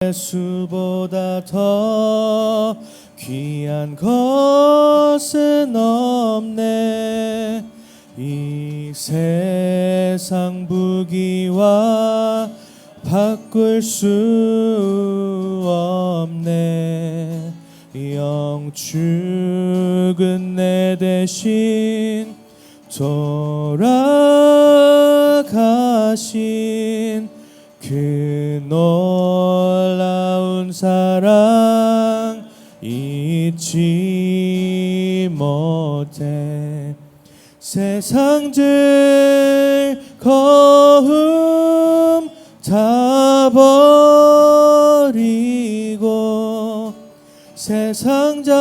예수보다 더 귀한 것은 없네. 이 세상 부귀와 바꿀 수 없네. 영축은 내 대신 돌아가신 그 놀라운 사랑 잊지 못해. 세상 즐거움 다 버리고 세상 자랑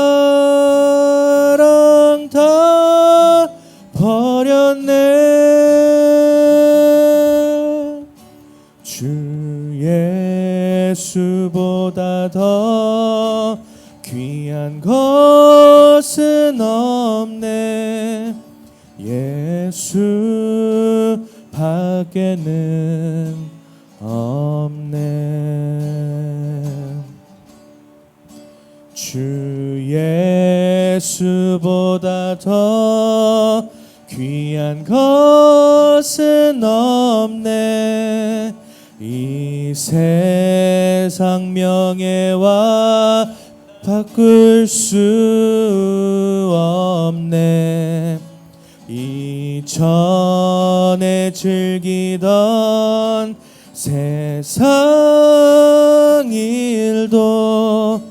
다 버렸네. 주 예수보다 더 귀한 것은 없네. 예수 밖에는 없네. 주 예수보다 더 귀한 것은 없네. 이 세상 명예와 바꿀 수 없네. 이전에 즐기던 세상 일도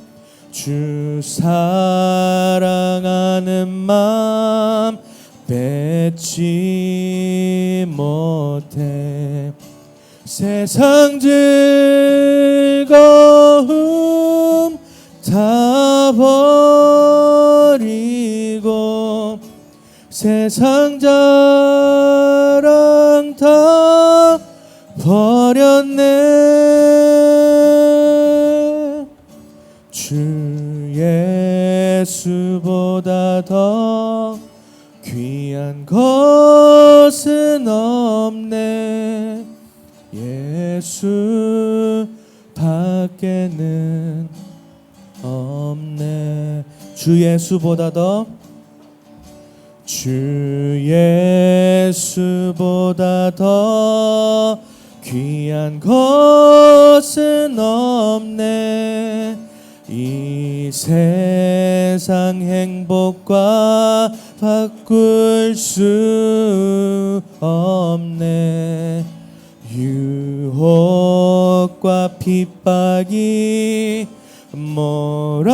주 사랑하는 마음 뺏지 못해. 세상 즐거움 다 버리고 세상 자랑 다 버렸네. 주 예수보다 더 귀한 것은 없네. 예수 밖에는 없네. 주 예수보다 더, 주 예수보다 더 귀한 것은 없네. 이 세상 행복과 바꿀 수 없네. 유혹과 핍박이 몰아와도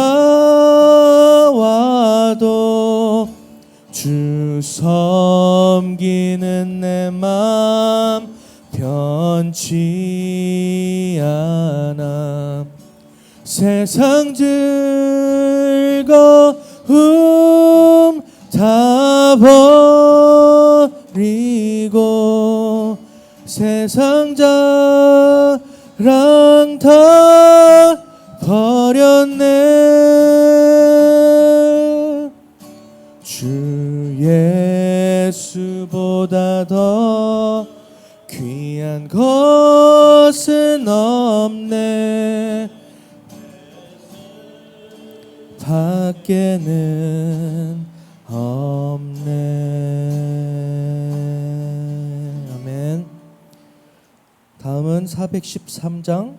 주 섬기는 내 맘 변치 않아. 세상 즐거움 다 버리고 세상 자랑 다 버렸네. 주 예수보다 더 귀한 것은 없네. 밖에는 없네. 아멘. 다음은 413장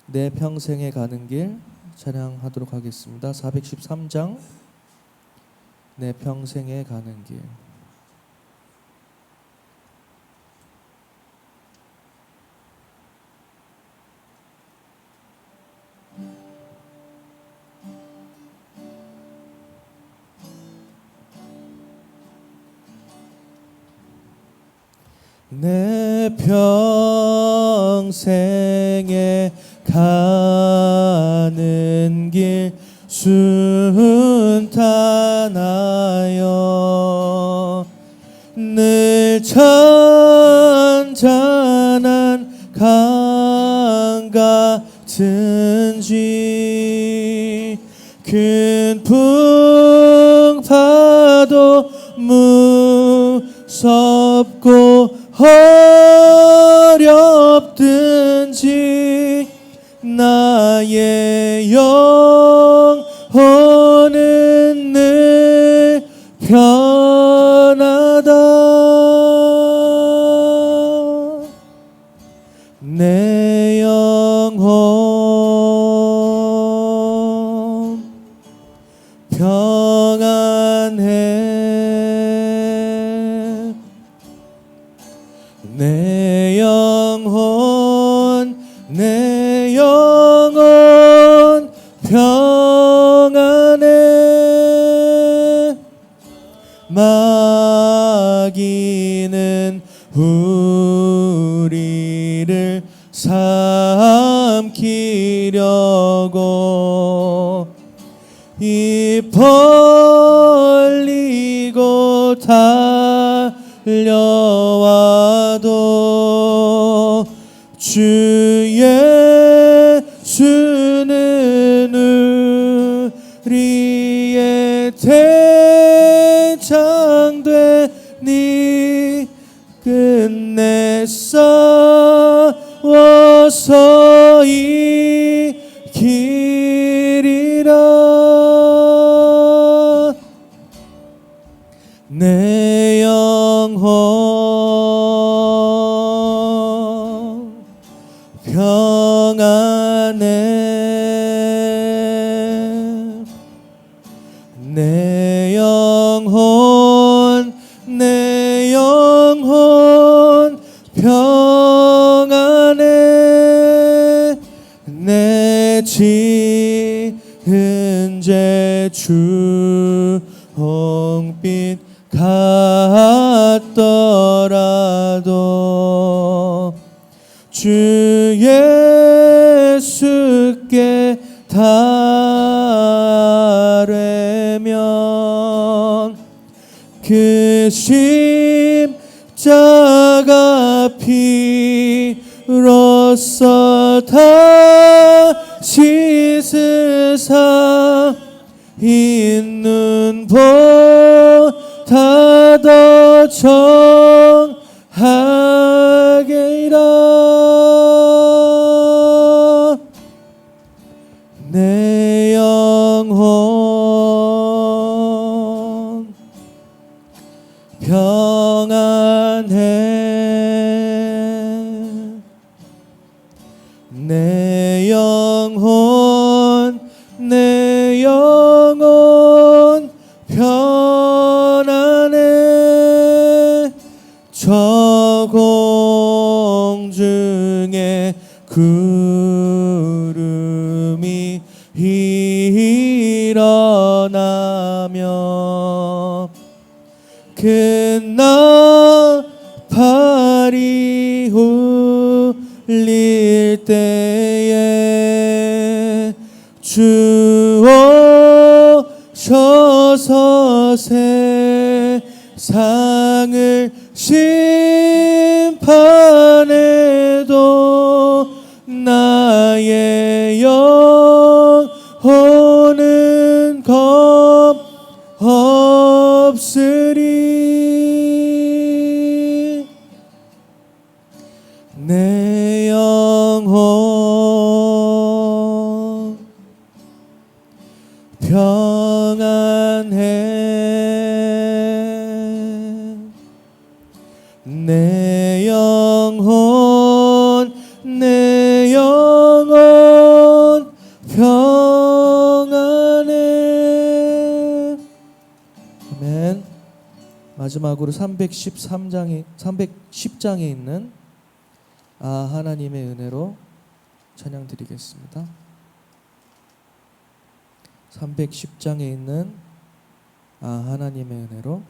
내 평생에 가는 길 찬양하도록 하겠습니다. 413장 내 평생에 가는 길. 내 평생에 가는 길 순탄하여 늘 잔잔한 강 같은지 큰 풍파도 무섭고 어렵든지 나 나의 영혼은 늘 편하다. 내 영혼 평안해. 내 영혼 평안해. 마귀는 우리를 삼키려고 입 벌리고 달려와도 주 예수는 우리의 대장되니 끝내 싸워서 이기리라. 내 영혼 평안해. 내 영혼 평안해. 내 지은 죄 주홍빛 같더라도 주 예수께 달래면 그 십자가 피로써 다 씻으사 있는 보다 더 정하게이라. 내 영혼 평안해. 내 영혼 편안해. 저 공중에 구름이 일어나며 큰 나팔이 울릴 때에 주 오셔서 세상을 심판해도 나의 영혼은 겁 없으리. 내 영혼 평안해. 내 영혼 평안해. 아멘. 마지막으로 310장에 있는 하나님의 은혜로 찬양 드리겠습니다. 310장에 있는 하나님의 은혜로.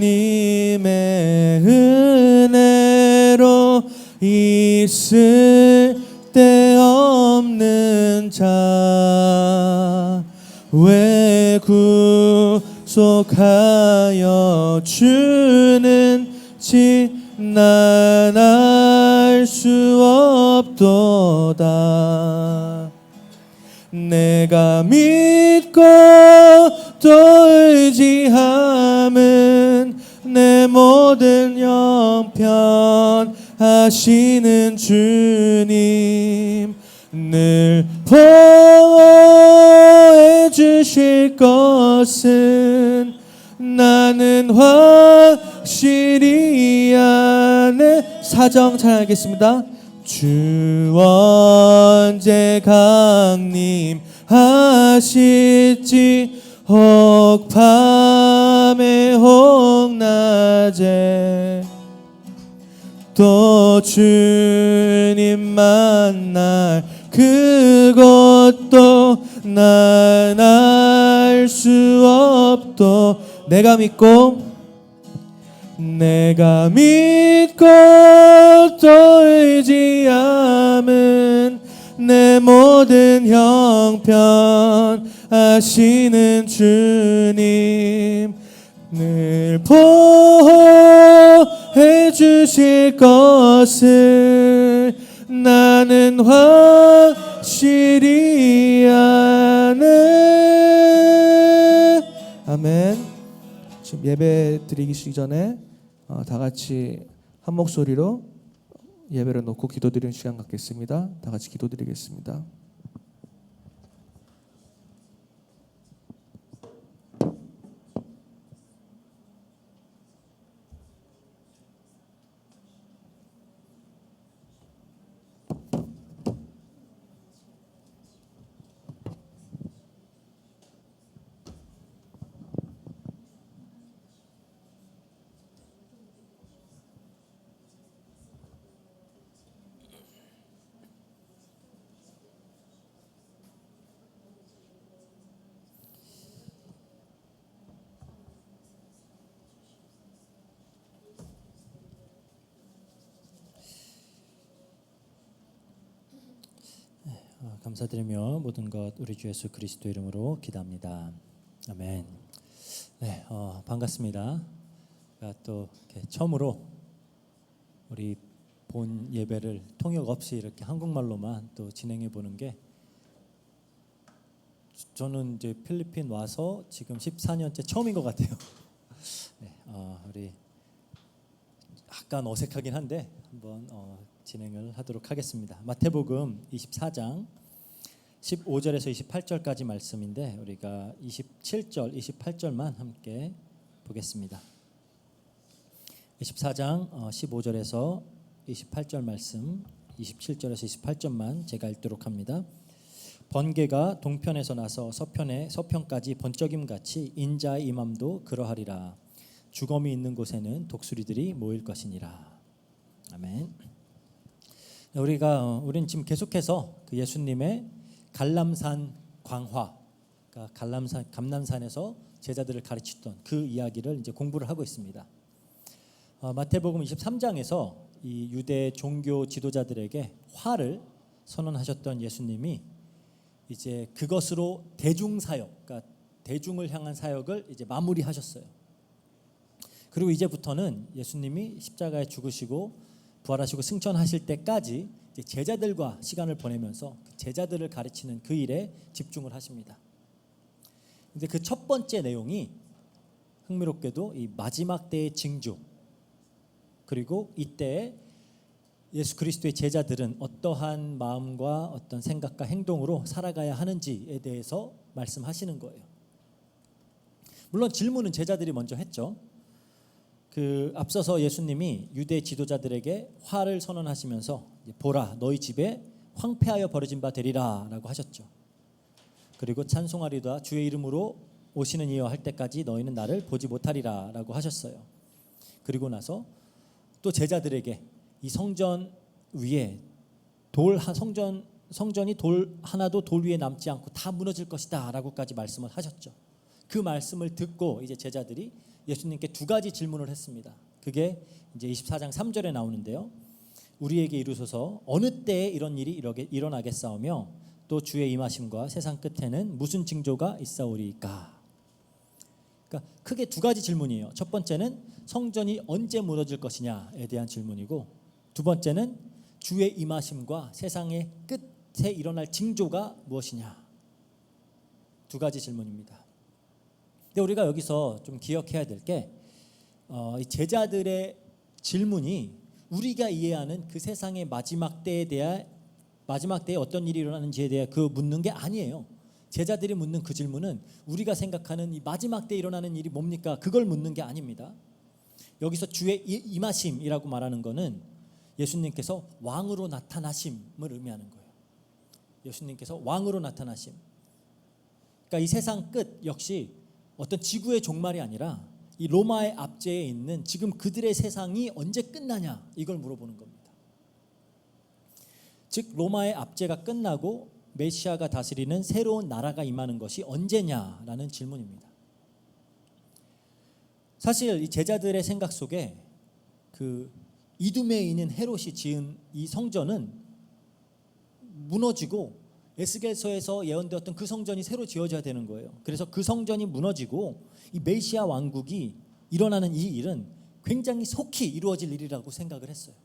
하나님의 은혜로 있을 데 없는 자 왜 구속하여 주는 난 알 수 없도다. 내가 믿고 또 의지함은 내 모든 형편 하시는 주님, 늘 보호해 주실 것은 나는 확실히 아네. 사정 잘 알겠습니다. 주 언제 강림하실지 혹 밤에 혹 낮에 또 주님 만날 그것도 난 알 수 없도. 내가 믿고 또 의지함은 내 모든 형편 하시는 주님, 늘 보호해 주실 것을 나는 확실히 아네. 아멘. 지금 예배 드리기 전에 다 같이 한 목소리로 예배를 놓고 기도드리는 시간 갖겠습니다. 다 같이 기도드리겠습니다. 감사드리며 모든 것 우리 주 예수 그리스도 이름으로 기도합니다. 아멘. 네, 반갑습니다. 또 이렇게 처음으로 우리 본 예배를 통역 없이 이렇게 한국말로만 또 진행해 보는 게, 저는 이제 필리핀 와서 지금 14년째 처음인 것 같아요. 네, 우리 약간 어색하긴 한데 한번 진행을 하도록 하겠습니다. 마태복음 24장 15절에서 28절까지 말씀인데 우리가 27절, 28절만 함께 보겠습니다. 24장 15절에서 28절 말씀, 27절에서 28절만 제가 읽도록 합니다. 번개가 동편에서 나서 서편까지 번쩍임같이 인자의 임함도 그러하리라. 주검이 있는 곳에는 독수리들이 모일 것이니라. 아멘. 우리는 지금 계속해서 그 예수님의 갈람산 광화, 그러니까 감람산에서 제자들을 가르치던 그 이야기를 이제 공부를 하고 있습니다. 마태복음 23장에서 이 유대 종교 지도자들에게 화를 선언하셨던 예수님이 이제 그것으로 대중 사역, 그러니까 대중을 향한 사역을 이제 마무리하셨어요. 그리고 이제부터는 예수님이 십자가에 죽으시고 부활하시고 승천하실 때까지 이제 제자들과 시간을 보내면서 제자들을 가르치는 그 일에 집중을 하십니다. 근데 그 첫 번째 내용이 흥미롭게도 이 마지막 때의 징조, 그리고 이때 예수 그리스도의 제자들은 어떠한 마음과 어떤 생각과 행동으로 살아가야 하는지에 대해서 말씀하시는 거예요. 물론 질문은 제자들이 먼저 했죠. 그 앞서서 예수님이 유대 지도자들에게 화를 선언하시면서 보라, 너희 집에 황폐하여 버려진 바 되리라 라고 하셨죠. 그리고 찬송하리다 주의 이름으로 오시는 이여 할 때까지 너희는 나를 보지 못하리라 라고 하셨어요. 그리고 나서 또 제자들에게 이 성전 위에 성전이 돌 하나도 돌 위에 남지 않고 다 무너질 것이다 라고까지 말씀을 하셨죠. 그 말씀을 듣고 이제 제자들이 예수님께 두 가지 질문을 했습니다. 그게 이제 24장 3절에 나오는데요. 우리에게 이루소서 어느 때에 이런 일이 일어나겠사오며 또 주의 임하심과 세상 끝에는 무슨 징조가 있사오리이까. 그러니까 그러니까 크게 두 가지 질문이에요. 첫 번째는 성전이 언제 무너질 것이냐에 대한 질문이고, 두 번째는 주의 임하심과 세상의 끝에 일어날 징조가 무엇이냐. 두 가지 질문입니다. 근데 우리가 여기서 좀 기억해야 될 게 이 제자들의 질문이 우리가 이해하는 그 세상의 마지막 때에 어떤 일이 일어나는지에 대해 그 묻는 게 아니에요. 제자들이 묻는 그 질문은 우리가 생각하는 이 마지막 때에 일어나는 일이 뭡니까? 그걸 묻는 게 아닙니다. 여기서 주의 임하심이라고 말하는 것은 예수님께서 왕으로 나타나심을 의미하는 거예요. 예수님께서 왕으로 나타나심. 그러니까 이 세상 끝 역시 어떤 지구의 종말이 아니라 이 로마의 압제에 있는 지금 그들의 세상이 언제 끝나냐, 이걸 물어보는 겁니다. 즉 로마의 압제가 끝나고 메시아가 다스리는 새로운 나라가 임하는 것이 언제냐라는 질문입니다. 사실 이 제자들의 생각 속에 그 이두메에 있는 헤롯이 지은 이 성전은 무너지고 에스겔서에서 예언되었던 그 성전이 새로 지어져야 되는 거예요. 그래서 그 성전이 무너지고 이 메시아 왕국이 일어나는 이 일은 굉장히 속히 이루어질 일이라고 생각을 했어요.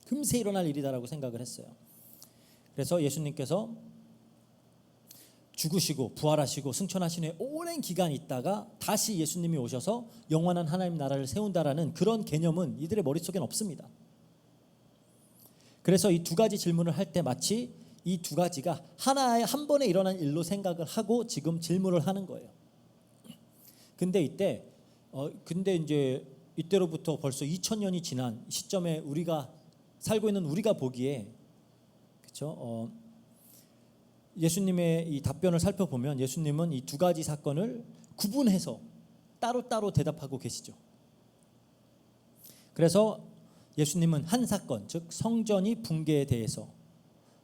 금세 일어날 일이다라고 생각을 했어요. 그래서 예수님께서 죽으시고 부활하시고 승천하신 후에 오랜 기간 있다가 다시 예수님이 오셔서 영원한 하나님 나라를 세운다라는 그런 개념은 이들의 머릿속엔 없습니다. 그래서 이 두 가지 질문을 할 때 마치 이 두 가지가 하나의 한 번에 일어난 일로 생각을 하고 지금 질문을 하는 거예요. 근데 이제 이때로부터 벌써 2000년이 지난 시점에 우리가 살고 있는 우리가 보기에 그렇죠? 예수님의 이 답변을 살펴보면 예수님은 이 두 가지 사건을 구분해서 따로따로 대답하고 계시죠. 그래서 예수님은 한 사건, 즉 성전이 붕괴에 대해서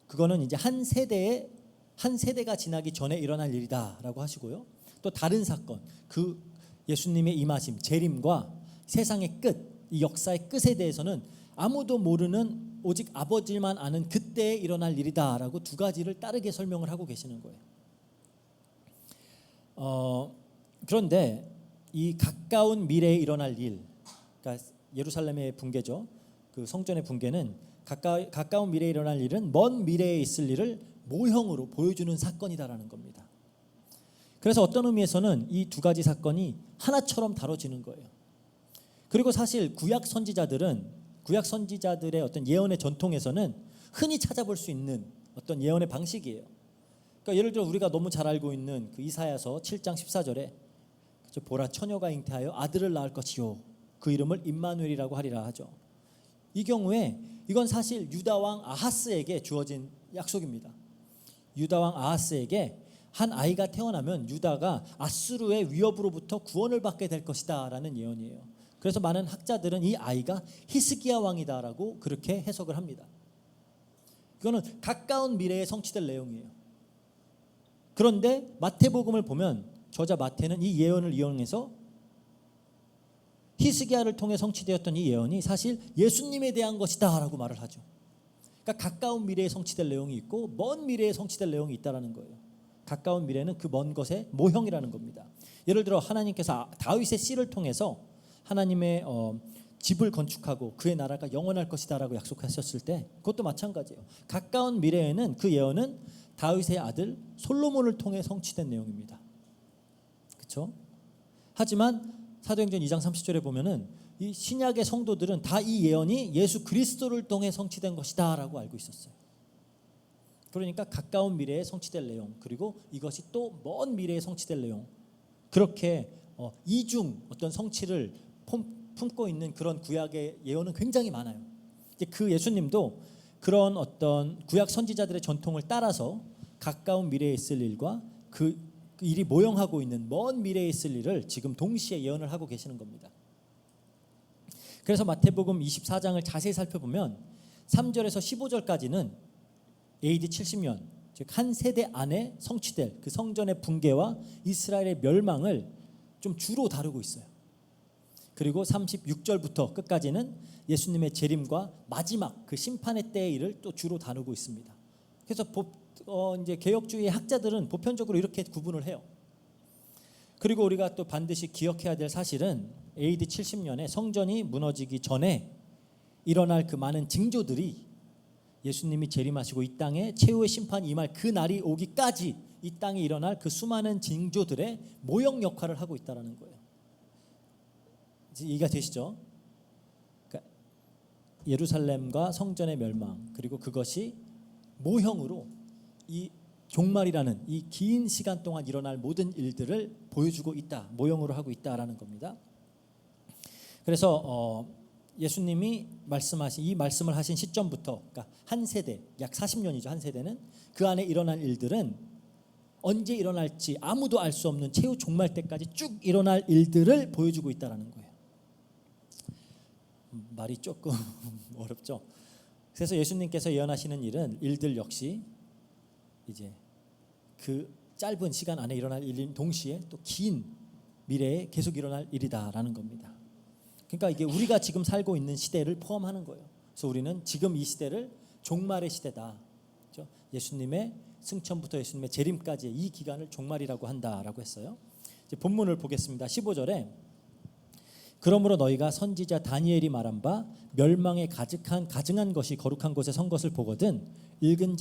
그거는 이제 한 세대가 지나기 전에 일어날 일이다라고 하시고요. 또 다른 사건, 그 예수님의 임하심, 재림과 세상의 끝, 이 역사의 끝에 대해서는 아무도 모르는 오직 아버지만 아는 그때에 일어날 일이다라고 두 가지를 따르게 설명을 하고 계시는 거예요. 그런데 이 가까운 미래에 일어날 일, 그러니까 예루살렘의 붕괴죠. 그 성전의 붕괴는 가까운 미래에 일어날 일은 먼 미래에 있을 일을 모형으로 보여주는 사건이다라는 겁니다. 그래서 어떤 의미에서는 이 두 가지 사건이 하나처럼 다뤄지는 거예요. 그리고 사실 구약 선지자들의 어떤 예언의 전통에서는 흔히 찾아볼 수 있는 어떤 예언의 방식이에요. 그러니까 예를 들어 우리가 너무 잘 알고 있는 그 이사야서 7장 14절에 보라 처녀가 잉태하여 아들을 낳을 것이요 그 이름을 임마누엘이라고 하리라 하죠. 이 경우에 이건 사실 유다 왕 아하스에게 주어진 약속입니다. 유다 왕 아하스에게 한 아이가 태어나면 유다가 아수르의 위협으로부터 구원을 받게 될 것이다라는 예언이에요. 그래서 많은 학자들은 이 아이가 히스기야 왕이다라고 그렇게 해석을 합니다. 이거는 가까운 미래에 성취될 내용이에요. 그런데 마태복음을 보면 저자 마태는 이 예언을 이용해서 히스기야를 통해 성취되었던 이 예언이 사실 예수님에 대한 것이다라고 말을 하죠. 그러니까 가까운 미래에 성취될 내용이 있고 먼 미래에 성취될 내용이 있다라는 거예요. 가까운 미래는 그 먼 것의 모형이라는 겁니다. 예를 들어 하나님께서 다윗의 씨를 통해서 하나님의 집을 건축하고 그의 나라가 영원할 것이다라고 약속하셨을 때 그것도 마찬가지예요. 가까운 미래에는 그 예언은 다윗의 아들 솔로몬을 통해 성취된 내용입니다. 그렇죠? 하지만 사도행전 2장 30절에 보면은 이 신약의 성도들은 다 이 예언이 예수 그리스도를 통해 성취된 것이다라고 알고 있었어요. 그러니까 가까운 미래에 성취될 내용, 그리고 이것이 또 먼 미래에 성취될 내용, 그렇게 이중 어떤 성취를 품고 있는 그런 구약의 예언은 굉장히 많아요. 그 예수님도 그런 어떤 구약 선지자들의 전통을 따라서 가까운 미래에 있을 일과 그 일이 모형하고 있는 먼 미래에 있을 일을 지금 동시에 예언을 하고 계시는 겁니다. 그래서 마태복음 24장을 자세히 살펴보면 3절에서 15절까지는 AD 70년, 즉 한 세대 안에 성취될 그 성전의 붕괴와 이스라엘의 멸망을 좀 주로 다루고 있어요. 그리고 36절부터 끝까지는 예수님의 재림과 마지막 그 심판의 때의 일을 또 주로 다루고 있습니다. 그래서 이제 개혁주의 학자들은 보편적으로 이렇게 구분을 해요. 그리고 우리가 또 반드시 기억해야 될 사실은 AD 70년에 성전이 무너지기 전에 일어날 그 많은 징조들이 예수님이 재림하시고 이 땅에 최후의 심판이 임할 그 날이 오기까지 이 땅에 일어날 그 수많은 징조들의 모형 역할을 하고 있다는 거예요. 이해가 되시죠? 그러니까 예루살렘과 성전의 멸망, 그리고 그것이 모형으로 이 종말이라는 이 긴 시간 동안 일어날 모든 일들을 보여주고 있다, 모형으로 하고 있다라는 겁니다. 그래서 예수님이 말씀하신 이 말씀을 하신 시점부터, 그러니까 한 세대, 약 40년이죠. 한 세대는 그 안에 일어날 일들은 언제 일어날지 아무도 알 수 없는 최후 종말 때까지 쭉 일어날 일들을 보여주고 있다라는 거예요. 말이 조금 어렵죠. 그래서 예수님께서 예언하시는 일들 역시 이제 그 짧은 시간 안에 일어날 일인 동시에 또 긴 미래에 계속 일어날 일이다라는 겁니다. 그러니까 이게 우리가 지금 살고 있는 시대를 포함하는 거예요. 그래서 우리는 지금 이 시대를 종말의 시대다. 그렇죠? 예수님의 승천부터 예수님의 재림까지의 이 기간을 종말이라고 한다라고 했어요. 이제 본문을 보겠습니다. 15절에 그러므로 너희가 선지자 다니엘이 말한 바 멸망에 가증한 것이 거룩한 곳에 선 것을 보거든 읽는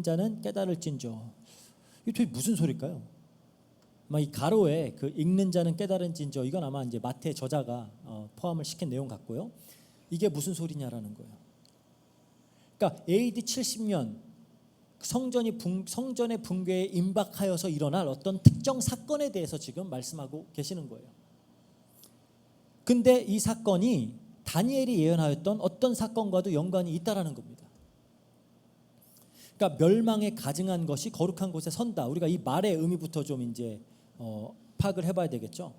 자는 깨달을진저. 이게 도대체 무슨 소리일까요? 막 이 가로에 그 읽는 자는 깨달은진저, 이건 아마 이제 마태 저자가 포함을 시킨 내용 같고요. 이게 무슨 소리냐라는 거예요. 그러니까 AD 70년 성전의 붕괴에 임박하여서 일어날 어떤 특정 사건에 대해서 지금 말씀하고 계시는 거예요. 근데 이 사건이 다니엘이 예언하였던 어떤 사건과도 연관이 있다라는 겁니다. 그러니까 멸망에 가증한 것이 거룩한 곳에 선다. 우리가 이 말의 의미부터 좀 이제 파악을 해봐야 되겠죠.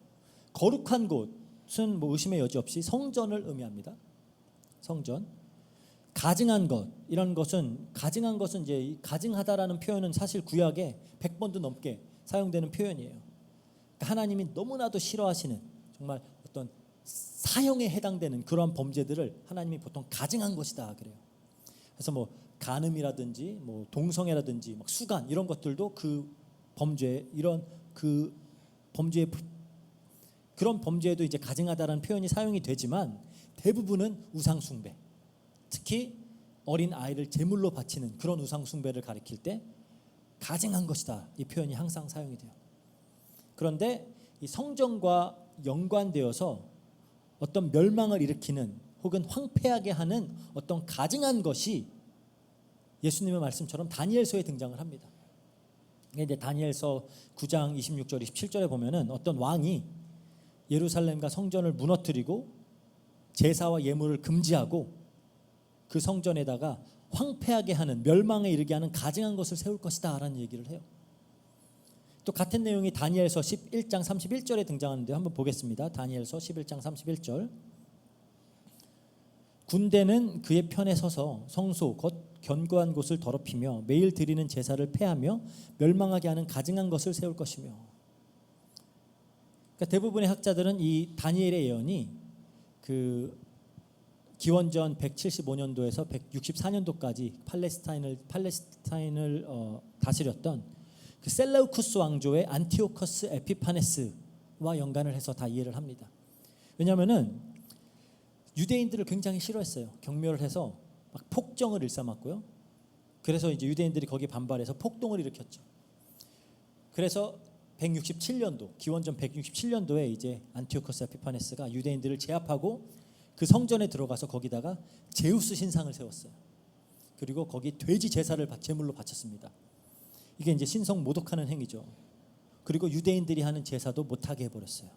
거룩한 곳은 뭐 의심의 여지 없이 성전을 의미합니다. 성전. 가증한 것, 이런 것은 가증한 것은 이제 가증하다라는 표현은 사실 구약에 100번도 넘게 사용되는 표현이에요. 그러니까 하나님이 너무나도 싫어하시는 정말 어떤 사형에 해당되는 그런 범죄들을 하나님이 보통 가증한 것이다 그래요. 그래서 뭐 간음이라든지 뭐 동성애라든지 막 수간 이런 것들도 그 범죄, 이런 그 범죄의 그런 범죄에도 이제 가증하다라는 표현이 사용이 되지만 대부분은 우상 숭배, 특히 어린 아이를 제물로 바치는 그런 우상 숭배를 가리킬 때 가증한 것이다, 이 표현이 항상 사용이 돼요. 그런데 이 성전과 연관되어서 어떤 멸망을 일으키는 혹은 황폐하게 하는 어떤 가증한 것이 예수님의 말씀처럼 다니엘서에 등장을 합니다. 이제 다니엘서 9장 26절 27절에 보면은 어떤 왕이 예루살렘과 성전을 무너뜨리고 제사와 예물을 금지하고 그 성전에다가 황폐하게 하는, 멸망에 이르게 하는 가증한 것을 세울 것이다 라는 얘기를 해요. 또 같은 내용이 다니엘서 11장 31절에 등장하는데 한번 보겠습니다. 다니엘서 11장 31절. 군대는 그의 편에 서서 성소 곧 견고한 곳을 더럽히며 매일 드리는 제사를 폐하며 멸망하게 하는 가증한 것을 세울 것이며. 그러니까 대부분의 학자들은 이 다니엘의 예언이 그 기원전 175년도에서 164년도까지 팔레스타인을 다스렸던 그 셀레우쿠스 왕조의 안티오커스 에피파네스와 연관을 해서 다 이해를 합니다. 왜냐하면은 유대인들을 굉장히 싫어했어요. 경멸을 해서 막 폭정을 일삼았고요. 그래서 이제 유대인들이 거기에 반발해서 폭동을 일으켰죠. 그래서 167년도, 기원전 167년도에 이제 안티오커스 에피파네스가 유대인들을 제압하고 그 성전에 들어가서 거기다가 제우스 신상을 세웠어요. 그리고 거기 돼지 제사를 제물로 바쳤습니다. 이게 이제 신성 모독하는 행위죠. 그리고 유대인들이 하는 제사도 못하게 해버렸어요.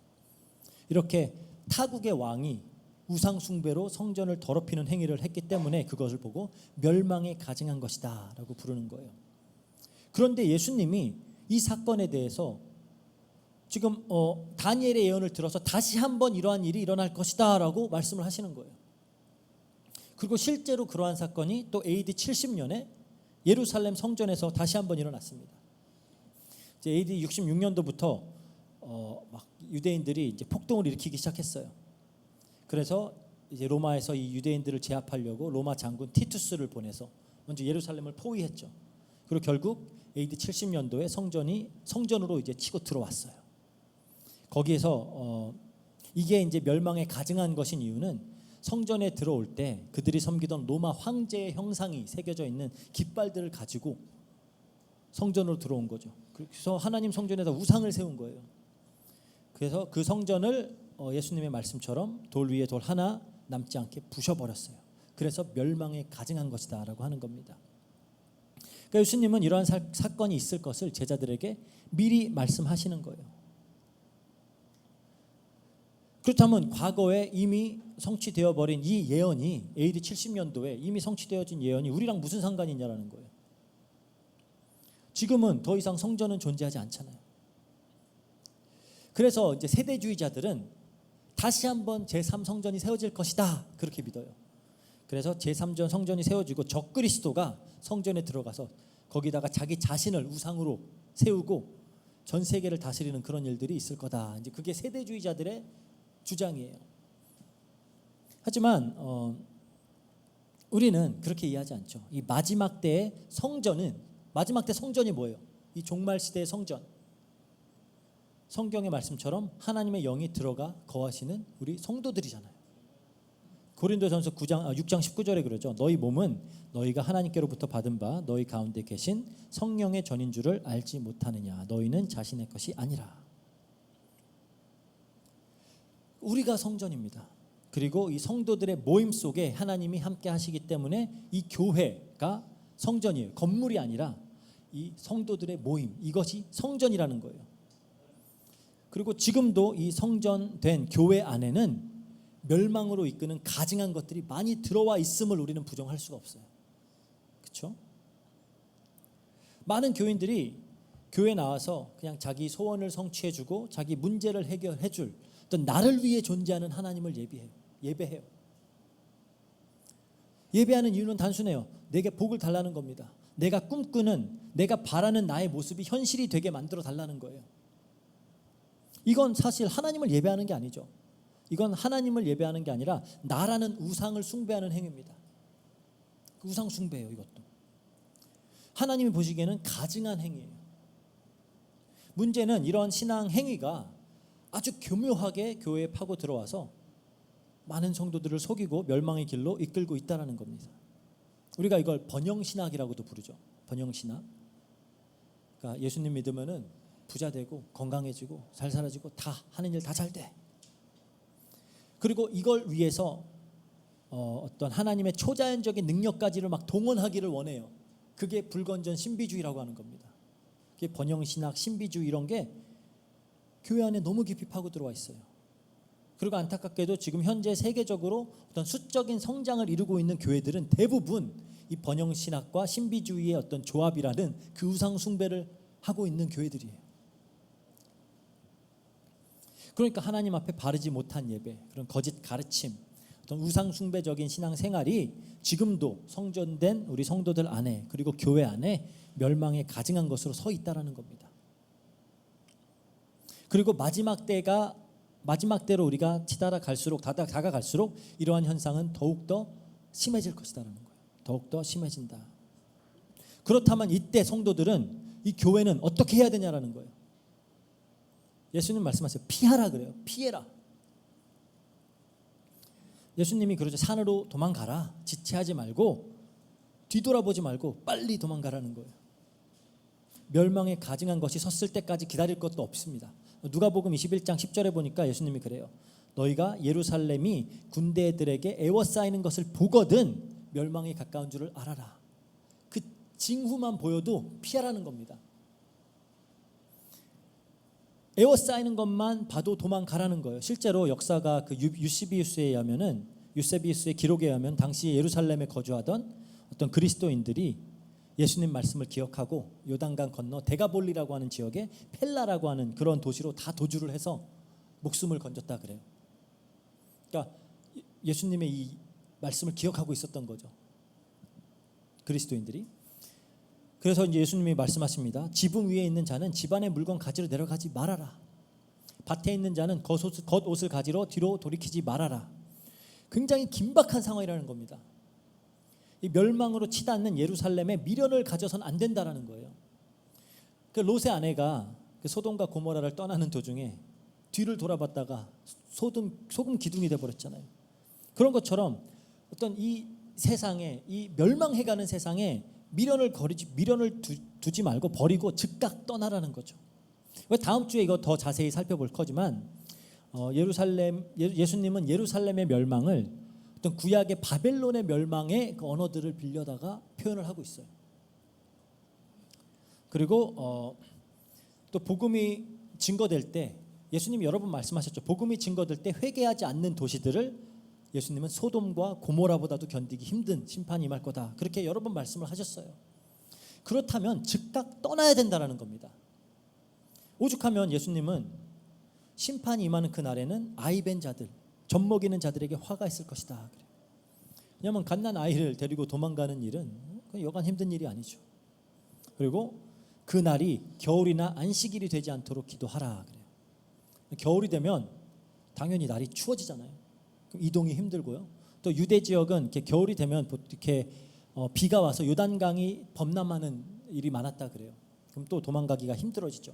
이렇게 타국의 왕이 우상 숭배로 성전을 더럽히는 행위를 했기 때문에 그것을 보고 멸망에 가증한 것이다 라고 부르는 거예요. 그런데 예수님이 이 사건에 대해서 지금 다니엘의 예언을 들어서 다시 한번 이러한 일이 일어날 것이다 라고 말씀을 하시는 거예요. 그리고 실제로 그러한 사건이 또 AD 70년에 예루살렘 성전에서 다시 한번 일어났습니다. 이제 AD 66년도부터 막 유대인들이 이제 폭동을 일으키기 시작했어요. 그래서 이제 로마에서 이 유대인들을 제압하려고 로마 장군 티투스를 보내서 먼저 예루살렘을 포위했죠. 그리고 결국 AD 70년도에 성전으로 이제 치고 들어왔어요. 거기에서 이게 이제 멸망에 가증한 것인 이유는 성전에 들어올 때 그들이 섬기던 로마 황제의 형상이 새겨져 있는 깃발들을 가지고 성전으로 들어온 거죠. 그래서 하나님 성전에다 우상을 세운 거예요. 그래서 그 성전을 예수님의 말씀처럼 돌 위에 돌 하나 남지 않게 부셔버렸어요. 그래서 멸망에 가증한 것이다라고 하는 겁니다. 그러니까 예수님은 이러한 사건이 있을 것을 제자들에게 미리 말씀하시는 거예요. 그렇다면 과거에 이미 성취되어 버린 이 예언이 AD 70년도에 이미 성취되어진 예언이 우리랑 무슨 상관이 있냐라는 거예요. 지금은 더 이상 성전은 존재하지 않잖아요. 그래서 이제 세대주의자들은 다시 한번 제3성전이 세워질 것이다 그렇게 믿어요. 그래서 제3전 성전이 세워지고 적그리스도가 성전에 들어가서 거기다가 자기 자신을 우상으로 세우고 전 세계를 다스리는 그런 일들이 있을 거다. 이제 그게 세대주의자들의 주장이에요. 하지만 우리는 그렇게 이해하지 않죠. 이 마지막 때의 성전은 마지막 때 성전이 뭐예요? 이 종말 시대의 성전. 성경의 말씀처럼 하나님의 영이 들어가 거하시는 우리 성도들이잖아요. 고린도전서 6장 19절에 그러죠. 너희 몸은 너희가 하나님께로부터 받은 바 너희 가운데 계신 성령의 전인 줄을 알지 못하느냐. 너희는 자신의 것이 아니라. 우리가 성전입니다. 그리고 이 성도들의 모임 속에 하나님이 함께 하시기 때문에 이 교회가 성전이에요. 건물이 아니라 이 성도들의 모임, 이것이 성전이라는 거예요. 그리고 지금도 이 성전된 교회 안에는 멸망으로 이끄는 가증한 것들이 많이 들어와 있음을 우리는 부정할 수가 없어요. 그렇죠? 많은 교인들이 교회 나와서 그냥 자기 소원을 성취해주고 자기 문제를 해결해줄 어떤 나를 위해 존재하는 하나님을 예배해요. 예배하는 이유는 단순해요. 내게 복을 달라는 겁니다. 내가 꿈꾸는, 내가 바라는 나의 모습이 현실이 되게 만들어 달라는 거예요. 이건 사실 하나님을 예배하는 게 아니죠. 이건 하나님을 예배하는 게 아니라 나라는 우상을 숭배하는 행위입니다. 우상 숭배예요, 이것도. 하나님이 보시기에는 가증한 행위예요. 문제는 이런 신앙 행위가 아주 교묘하게 교회에 파고 들어와서 많은 성도들을 속이고 멸망의 길로 이끌고 있다는 겁니다. 우리가 이걸 번영신학이라고도 부르죠. 번영신학. 그러니까 예수님 믿으면은 부자 되고 건강해지고 잘 살아지고 다 하는 일 다 잘 돼. 그리고 이걸 위해서 어떤 하나님의 초자연적인 능력까지를 막 동원하기를 원해요. 그게 불건전 신비주의라고 하는 겁니다. 그게 번영신학, 신비주의 이런 게 교회 안에 너무 깊이 파고 들어와 있어요. 그리고 안타깝게도 지금 현재 세계적으로 어떤 수적인 성장을 이루고 있는 교회들은 대부분 이 번영신학과 신비주의의 어떤 조합이라는 그 우상 숭배를 하고 있는 교회들이에요. 그러니까 하나님 앞에 바르지 못한 예배, 그런 거짓 가르침, 어떤 우상 숭배적인 신앙 생활이 지금도 성전된 우리 성도들 안에 그리고 교회 안에 멸망에 가증한 것으로 서 있다라는 겁니다. 그리고 마지막 때로 우리가 다가갈수록 이러한 현상은 더욱더 심해질 것이다라는 거예요. 더욱더 심해진다. 그렇다면 이때 성도들은, 이 교회는 어떻게 해야 되냐라는 거예요. 예수님 말씀하세요. 피하라 그래요. 피해라. 예수님이 그러죠. 산으로 도망가라. 지체하지 말고 뒤돌아보지 말고 빨리 도망가라는 거예요. 멸망에 가증한 것이 섰을 때까지 기다릴 것도 없습니다. 누가복음 21장 10절에 보니까 예수님이 그래요. 너희가 예루살렘이 군대들에게 에워싸이는 것을 보거든 멸망에 가까운 줄을 알아라. 그 징후만 보여도 피하라는 겁니다. 에워싸이는 것만 봐도 도망가라는 거예요. 실제로 역사가 그 유세비우스의 기록에 의하면 당시 예루살렘에 거주하던 어떤 그리스도인들이 예수님 말씀을 기억하고 요단강 건너 데가볼리라고 하는 지역에 펠라라고 하는 그런 도시로 다 도주를 해서 목숨을 건졌다 그래요. 그러니까 예수님의 이 말씀을 기억하고 있었던 거죠. 그리스도인들이. 그래서 이제 예수님이 말씀하십니다. 지붕 위에 있는 자는 집안의 물건 가지러 내려가지 말아라. 밭에 있는 자는 겉옷을 가지러 뒤로 돌이키지 말아라. 굉장히 긴박한 상황이라는 겁니다. 이 멸망으로 치닫는 예루살렘에 미련을 가져선 안 된다라는 거예요. 그 롯의 아내가 그 소돔과 고모라를 떠나는 도중에 뒤를 돌아봤다가 소금 기둥이 돼 버렸잖아요. 그런 것처럼 어떤 이 세상에, 이 멸망해가는 세상에 미련을 두지 말고 버리고 즉각 떠나라는 거죠. 다음 주에 이거 더 자세히 살펴볼 거지만 예수님은 예루살렘의 멸망을 어떤 구약의 바벨론의 멸망의 그 언어들을 빌려다가 표현을 하고 있어요. 그리고 또 복음이 증거될 때 예수님이 여러 번 말씀하셨죠. 복음이 증거될 때 회개하지 않는 도시들을 예수님은 소돔과 고모라보다도 견디기 힘든 심판이 임할 거다. 그렇게 여러 번 말씀을 하셨어요. 그렇다면 즉각 떠나야 된다는 겁니다. 오죽하면 예수님은 심판이 임하는 그날에는 아이벤 자들, 젖먹이는 자들에게 화가 있을 것이다. 왜냐하면 갓난 아이를 데리고 도망가는 일은 여간 힘든 일이 아니죠. 그리고 그 날이 겨울이나 안식일이 되지 않도록 기도하라. 그래요. 겨울이 되면 당연히 날이 추워지잖아요. 그럼 이동이 힘들고요. 또 유대 지역은 이렇게 겨울이 되면 이렇게 비가 와서 요단강이 범람하는 일이 많았다 그래요. 그럼 또 도망가기가 힘들어지죠.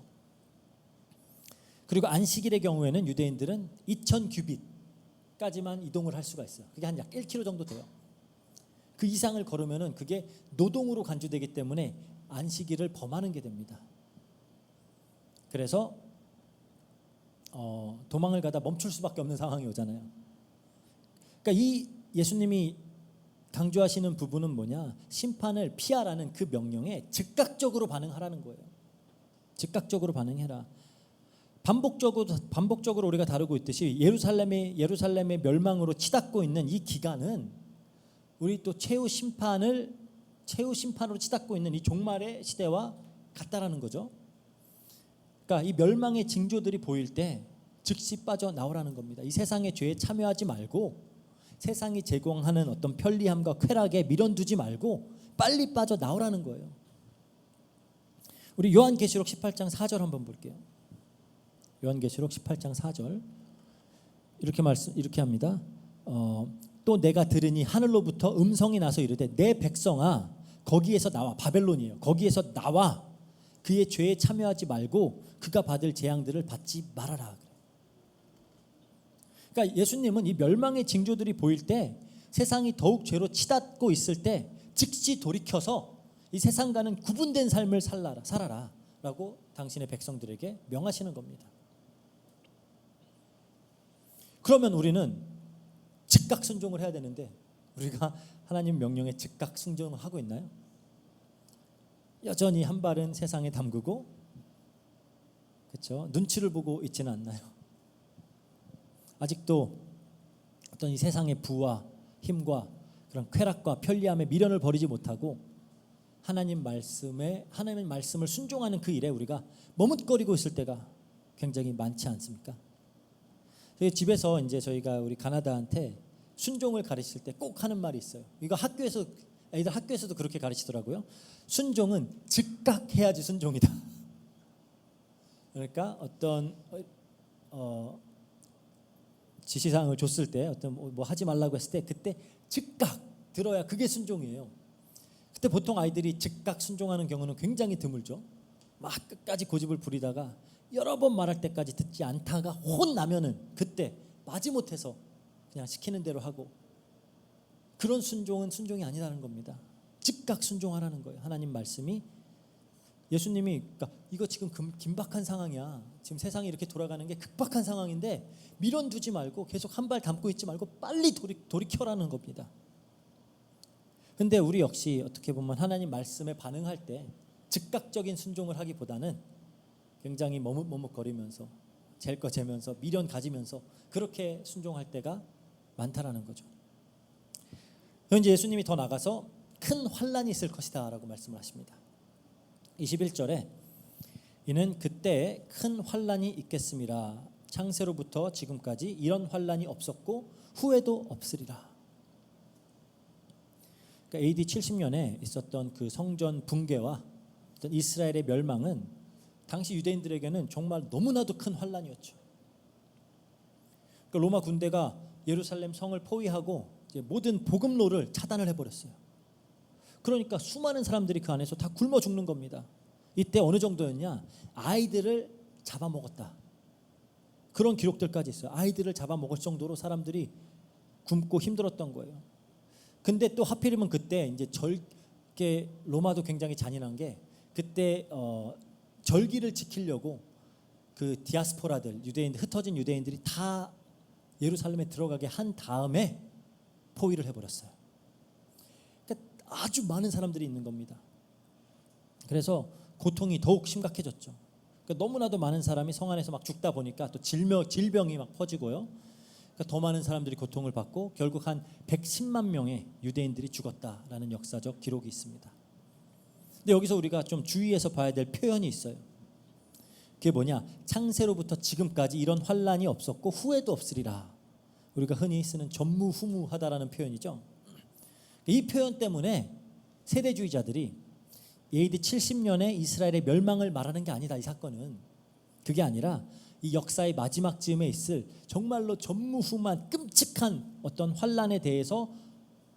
그리고 안식일의 경우에는 유대인들은 2000규빗까지만 이동을 할 수가 있어요. 그게 한 약 1km 정도 돼요. 그 이상을 걸으면은 그게 노동으로 간주되기 때문에 안식일을 범하는 게 됩니다. 그래서 도망을 가다 멈출 수밖에 없는 상황이 오잖아요. 그러니까 이 예수님이 강조하시는 부분은 뭐냐? 심판을 피하라는 그 명령에 즉각적으로 반응하라는 거예요. 즉각적으로 반응해라. 반복적으로 우리가 다루고 있듯이 예루살렘의 멸망으로 치닫고 있는 이 기간은 우리 또 최후 심판으로 치닫고 있는 이 종말의 시대와 같다라는 거죠. 그러니까 이 멸망의 징조들이 보일 때 즉시 빠져나오라는 겁니다. 이 세상의 죄에 참여하지 말고 세상이 제공하는 어떤 편리함과 쾌락에 미련두지 말고 빨리 빠져나오라는 거예요. 우리 요한계시록 18장 4절 한번 볼게요. 요한계시록 18장 4절 이렇게 합니다. 또 내가 들으니 하늘로부터 음성이 나서 이르되 내 백성아 거기에서 나와. 바벨론이에요. 거기에서 나와. 그의 죄에 참여하지 말고 그가 받을 재앙들을 받지 말아라. 그러니까 예수님은 이 멸망의 징조들이 보일 때 세상이 더욱 죄로 치닫고 있을 때 즉시 돌이켜서 이 세상과는 구분된 삶을 살아라 라고 당신의 백성들에게 명하시는 겁니다. 그러면 우리는 즉각 순종을 해야 되는데 우리가 하나님 명령에 즉각 순종을 하고 있나요? 여전히 한 발은 세상에 담그고 그렇죠? 눈치를 보고 있지는 않나요? 아직도 어떤 이 세상의 부와 힘과 그런 쾌락과 편리함에 미련을 버리지 못하고 하나님 말씀을 순종하는 그 일에 우리가 머뭇거리고 있을 때가 굉장히 많지 않습니까? 저희 집에서 이제 저희가 우리 가나다한테 순종을 가르칠 때 꼭 하는 말이 있어요. 이거 애들 학교에서도 그렇게 가르치더라고요. 순종은 즉각 해야지 순종이다. 그러니까 어떤 지시사항을 줬을 때 어떤 뭐 하지 말라고 했을 때 그때 즉각 들어야 그게 순종이에요. 그때 보통 아이들이 즉각 순종하는 경우는 굉장히 드물죠. 막 끝까지 고집을 부리다가 여러 번 말할 때까지 듣지 않다가 혼나면은 그때 마지못해서 그냥 시키는 대로 하고 그런 순종은 순종이 아니라는 겁니다. 즉각 순종하라는 거예요. 하나님 말씀이 예수님이 그러니까 이거 지금 긴박한 상황이야. 지금 세상이 이렇게 돌아가는 게 급박한 상황인데 미련 두지 말고 계속 한 발 담고 있지 말고 빨리 돌이켜라는 겁니다. 근데 우리 역시 어떻게 보면 하나님 말씀에 반응할 때 즉각적인 순종을 하기보다는 굉장히 머뭇머뭇거리면서 잴 거 재면서 미련 가지면서 그렇게 순종할 때가 많다라는 거죠. 현재 예수님이 더 나가서 큰 환란이 있을 것이다 라고 말씀을 하십니다. 21절에 이는 그때에 큰 환란이 있겠음이라 창세로부터 지금까지 이런 환란이 없었고 후에도 없으리라. 그러니까 AD 70년에 있었던 그 성전 붕괴와 어떤 이스라엘의 멸망은 당시 유대인들에게는 정말 너무나도 큰 환란이었죠. 그러니까 로마 군대가 예루살렘 성을 포위하고 이제 모든 복음로를 차단을 해버렸어요. 그러니까 수많은 사람들이 그 안에서 다 굶어 죽는 겁니다. 이때 어느 정도였냐? 아이들을 잡아먹었다. 그런 기록들까지 있어요. 아이들을 잡아먹을 정도로 사람들이 굶고 힘들었던 거예요. 근데 또 하필이면 그때 이제 로마도 굉장히 잔인한 게 그때 절기를 지키려고 그 디아스포라들 흩어진 유대인들이 다 예루살렘에 들어가게 한 다음에 포위를 해버렸어요. 그러니까 아주 많은 사람들이 있는 겁니다. 그래서 고통이 더욱 심각해졌죠. 그러니까 너무나도 많은 사람이 성 안에서 막 죽다 보니까 또 질병이 막 퍼지고요. 그러니까 더 많은 사람들이 고통을 받고 결국 한 110만 명의 유대인들이 죽었다라는 역사적 기록이 있습니다. 근데 여기서 우리가 좀 주의해서 봐야 될 표현이 있어요. 그게 뭐냐? 창세로부터 지금까지 이런 환란이 없었고 후에도 없으리라. 우리가 흔히 쓰는 전무후무하다라는 표현이죠. 이 표현 때문에 세대주의자들이 AD 70년에 이스라엘의 멸망을 말하는 게 아니다. 이 사건은 그게 아니라 이 역사의 마지막 즈음에 있을 정말로 전무후무한 끔찍한 어떤 환란에 대해서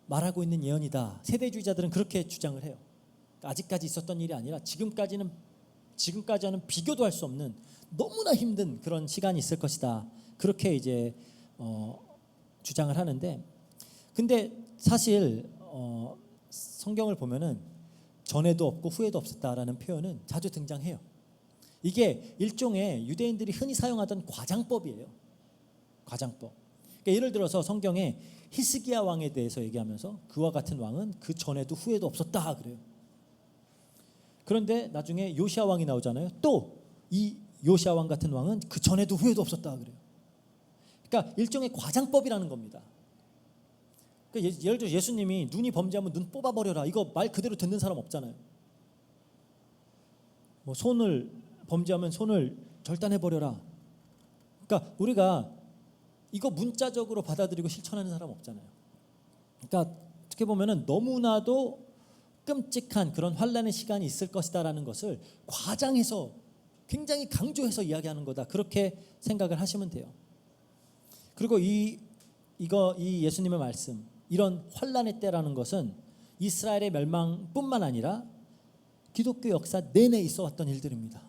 말하고 있는 예언이다. 세대주의자들은 그렇게 주장을 해요. 아직까지 있었던 일이 아니라 지금까지와는 비교도 할 수 없는 너무나 힘든 그런 시간이 있을 것이다. 그렇게 이제 주장을 하는데, 근데 사실 성경을 보면은 전에도 없고 후에도 없었다라는 표현은 자주 등장해요. 이게 일종의 유대인들이 흔히 사용하던 과장법이에요. 과장법. 그러니까 예를 들어서 성경에 히스기야 왕에 대해서 얘기하면서 그와 같은 왕은 그 전에도 후에도 없었다 그래요. 그런데 나중에 요시야 왕이 나오잖아요. 또 이 요시야 왕 같은 왕은 그 전에도 후에도 없었다 그래요. 그러니까 일종의 과장법이라는 겁니다. 그러니까 예를 들어 예수님이 눈이 범죄하면 눈 뽑아버려라, 이거 말 그대로 듣는 사람 없잖아요. 뭐 손을 범죄하면 손을 절단해버려라. 그러니까 우리가 이거 문자적으로 받아들이고 실천하는 사람 없잖아요. 그러니까 어떻게 보면은 너무나도 끔찍한 그런 환란의 시간이 있을 것이다라는 것을 과장해서 굉장히 강조해서 이야기하는 거다. 그렇게 생각을 하시면 돼요. 그리고 이 예수님의 말씀, 이런 환란의 때라는 것은 이스라엘의 멸망뿐만 아니라 기독교 역사 내내 있어 왔던 일들입니다.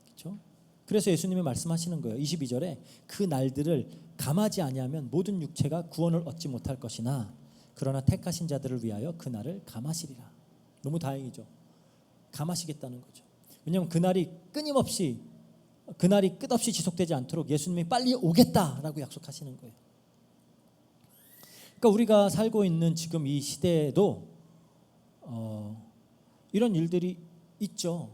그렇죠? 그래서 예수님이 말씀하시는 거예요. 22절에 그 날들을 감하지 아니하면 모든 육체가 구원을 얻지 못할 것이나 그러나 택하신 자들을 위하여 그 날을 감하시리라. 너무 다행이죠. 감하시겠다는 거죠. 왜냐하면 그날이 끝없이 지속되지 않도록 예수님이 빨리 오겠다라고 약속하시는 거예요. 그러니까 우리가 살고 있는 지금 이 시대에도 이런 일들이 있죠.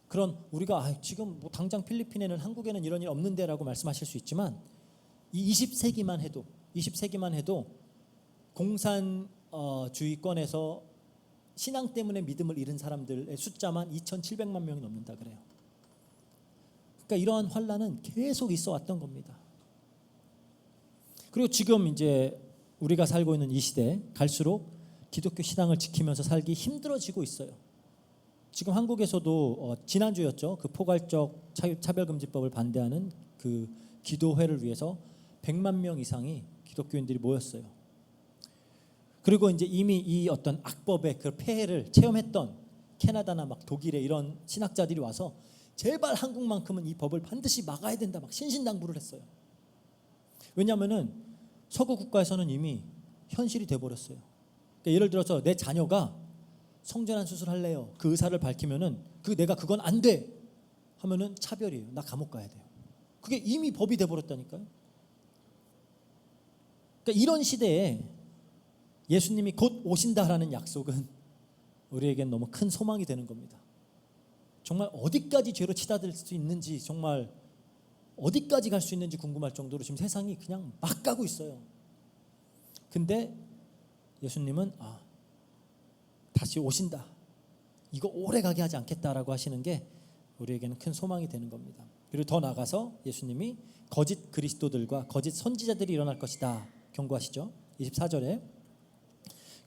그런 우리가 지금 뭐 당장 필리핀에는, 한국에는 이런 일 없는데라고 말씀하실 수 있지만 이 20세기만 해도 공산주의권에서 신앙 때문에 믿음을 잃은 사람들의 숫자만 2,700만 명이 넘는다 그래요. 그러니까 이러한 환란은 계속 있어 왔던 겁니다. 그리고 지금 이제 우리가 살고 있는 이 시대 갈수록 기독교 신앙을 지키면서 살기 힘들어지고 있어요. 지금 한국에서도 지난주였죠. 그 포괄적 차별금지법을 반대하는 그 기도회를 위해서 100만 명 이상이 기독교인들이 모였어요. 그리고 이제 이미 이 어떤 악법의 그 폐해를 체험했던 캐나다나 막 독일의 이런 신학자들이 와서 제발 한국만큼은 이 법을 반드시 막아야 된다 막 신신당부를 했어요. 왜냐하면은 서구 국가에서는 이미 현실이 돼버렸어요. 그러니까 예를 들어서 내 자녀가 성전환 수술할래요. 그 의사를 밝히면은 내가 그건 안 돼 하면은 차별이에요. 나 감옥 가야 돼요. 그게 이미 법이 돼버렸다니까요. 그러니까 이런 시대에 예수님이 곧 오신다라는 약속은 우리에겐 너무 큰 소망이 되는 겁니다. 정말 어디까지 죄로 치닫을 수 있는지, 정말 어디까지 갈 수 있는지 궁금할 정도로 지금 세상이 그냥 막 가고 있어요. 근데 예수님은 다시 오신다, 이거 오래 가게 하지 않겠다라고 하시는 게 우리에게는 큰 소망이 되는 겁니다. 그리고 더 나아가서 예수님이 거짓 그리스도들과 거짓 선지자들이 일어날 것이다 경고하시죠. 24절에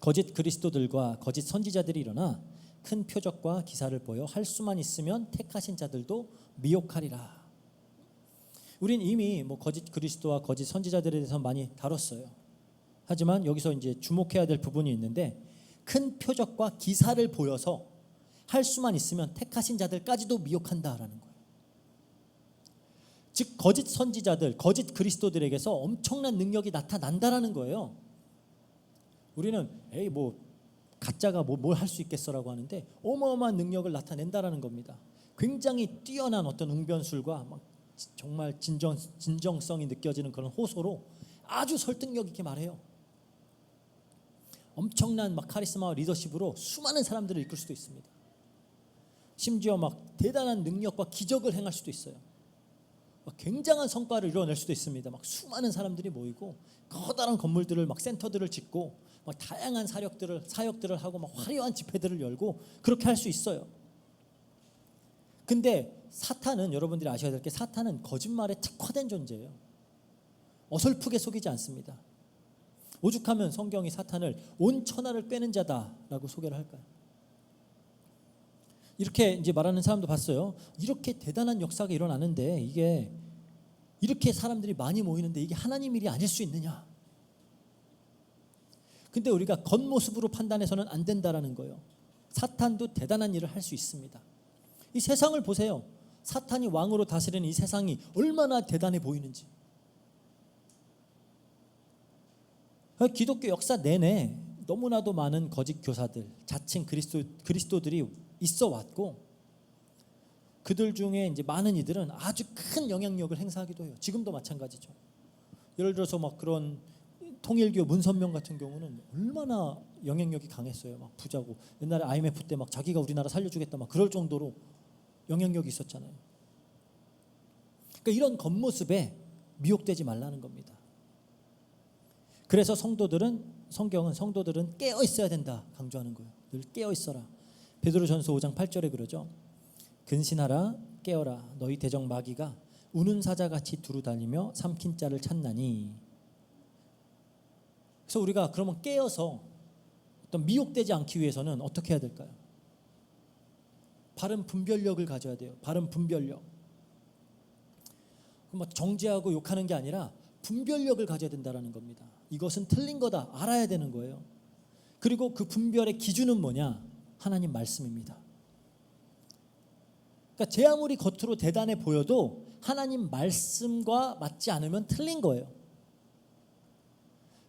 거짓 그리스도들과 거짓 선지자들이 일어나 큰 표적과 기사를 보여 할 수만 있으면 택하신 자들도 미혹하리라. 우린 이미 뭐 거짓 그리스도와 거짓 선지자들에 대해서 많이 다뤘어요. 하지만 여기서 이제 주목해야 될 부분이 있는데, 큰 표적과 기사를 보여서 할 수만 있으면 택하신 자들까지도 미혹한다라는 거예요. 즉 거짓 선지자들, 거짓 그리스도들에게서 엄청난 능력이 나타난다라는 거예요. 우리는 에이 뭐 가짜가 뭘 할 수 있겠어라고 하는데 어마어마한 능력을 나타낸다라는 겁니다. 굉장히 뛰어난 어떤 웅변술과 막 정말 진정성이 느껴지는 그런 호소로 아주 설득력 있게 말해요. 엄청난 막 카리스마와 리더십으로 수많은 사람들을 이끌 수도 있습니다. 심지어 막 대단한 능력과 기적을 행할 수도 있어요. 막 굉장한 성과를 이뤄낼 수도 있습니다. 막 수많은 사람들이 모이고 커다란 건물들을 막 센터들을 짓고 막 다양한 사역들을 하고 막 화려한 집회들을 열고 그렇게 할 수 있어요. 근데 사탄은, 여러분들이 아셔야 될 게, 사탄은 거짓말에 특화된 존재예요. 어설프게 속이지 않습니다. 오죽하면 성경이 사탄을 온 천하를 꿰는 자다라고 소개를 할까요? 이렇게 이제 말하는 사람도 봤어요. 이렇게 대단한 역사가 일어나는데 이게 이렇게 사람들이 많이 모이는데 이게 하나님 일이 아닐 수 있느냐? 근데 우리가 겉모습으로 판단해서는 안 된다라는 거예요. 사탄도 대단한 일을 할 수 있습니다. 이 세상을 보세요. 사탄이 왕으로 다스리는 이 세상이 얼마나 대단해 보이는지. 기독교 역사 내내 너무나도 많은 거짓 교사들, 자칭 그리스도들이 있어 왔고, 그들 중에 이제 많은 이들은 아주 큰 영향력을 행사하기도 해요. 지금도 마찬가지죠. 예를 들어서 막 그런 통일교 문선명 같은 경우는 얼마나 영향력이 강했어요. 막 부자고, 옛날에 IMF 때 막 자기가 우리나라 살려주겠다 막 그럴 정도로 영향력이 있었잖아요. 그러니까 이런 겉모습에 미혹되지 말라는 겁니다. 그래서 성경은 성도들은 깨어 있어야 된다 강조하는 거예요. 늘 깨어 있어라. 베드로전서 5장 8절에 그러죠. 근신하라, 깨어라. 너희 대적 마귀가 우는 사자같이 두루다니며 삼킨 자를 찾나니. 그래서 우리가 그러면 깨어서 어떤 미혹되지 않기 위해서는 어떻게 해야 될까요? 바른 분별력을 가져야 돼요. 바른 분별력. 막 정죄하고 욕하는 게 아니라 분별력을 가져야 된다는 겁니다. 이것은 틀린 거다 알아야 되는 거예요. 그리고 그 분별의 기준은 뭐냐? 하나님 말씀입니다. 그러니까 제 아무리 겉으로 대단해 보여도 하나님 말씀과 맞지 않으면 틀린 거예요.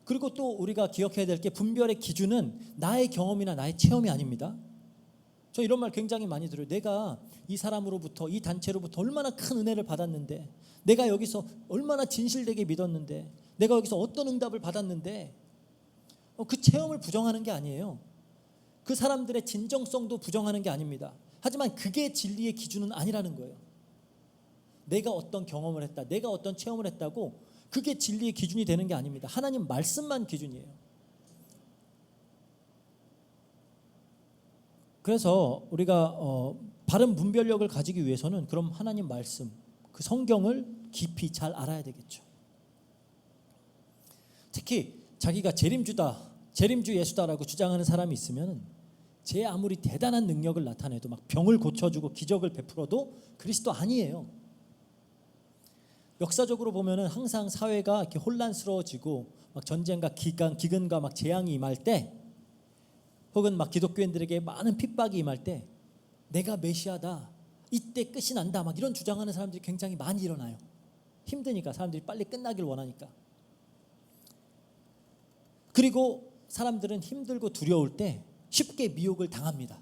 그리고 또 우리가 기억해야 될 게, 분별의 기준은 나의 경험이나 나의 체험이 아닙니다. 저 이런 말 굉장히 많이 들어요. 내가 이 사람으로부터, 이 단체로부터 얼마나 큰 은혜를 받았는데, 내가 여기서 얼마나 진실되게 믿었는데, 내가 여기서 어떤 응답을 받았는데, 그 체험을 부정하는 게 아니에요. 그 사람들의 진정성도 부정하는 게 아닙니다. 하지만 그게 진리의 기준은 아니라는 거예요. 내가 어떤 경험을 했다, 내가 어떤 체험을 했다고 그게 진리의 기준이 되는 게 아닙니다. 하나님 말씀만 기준이에요. 그래서 우리가 바른 분별력을 가지기 위해서는 그럼 하나님 말씀, 그 성경을 깊이 잘 알아야 되겠죠. 특히 자기가 재림주 예수다라고 주장하는 사람이 있으면 제 아무리 대단한 능력을 나타내도, 막 병을 고쳐주고 기적을 베풀어도 그리스도 아니에요. 역사적으로 보면은 항상 사회가 이렇게 혼란스러워지고 막 전쟁과 기근과 막 재앙이 임할 때, 혹은 막 기독교인들에게 많은 핍박이 임할 때, 내가 메시아다, 이때 끝이 난다, 막 이런 주장하는 사람들이 굉장히 많이 일어나요. 힘드니까, 사람들이 빨리 끝나길 원하니까. 그리고 사람들은 힘들고 두려울 때 쉽게 미혹을 당합니다.